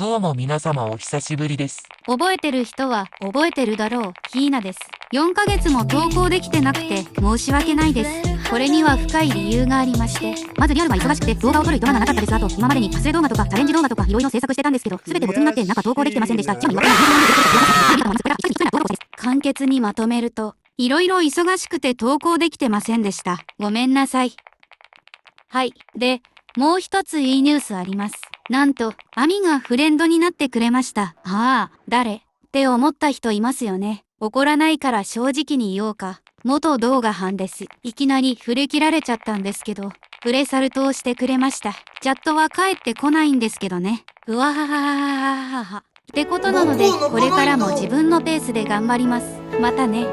どうも皆様お久しぶりです。覚えてる人は覚えてるだろう。ヒーナです。4ヶ月も投稿できてなくて申し訳ないです。これには深い理由がありまして、まずリアルは忙しくて動画を撮る暇がなかったです。あと今までに撮影動画とかチャレンジ動画とかいろいろ制作してたんですけど、全てボツになって中投稿できてませんでした。簡潔にまとめると、いろいろ忙しくて投稿できてませんでした。ごめんなさい。はい。で、もう一ついいニュースあります。なんと、アミがフレンドになってくれました。ああ、誰って思った人いますよね。怒らないから正直に言おうか。元動画班です。いきなり触れ切られちゃったんですけど、プレサルトをしてくれました。チャットは帰ってこないんですけどね。うわはははははは。ってことなので、これからも自分のペースで頑張ります。またね。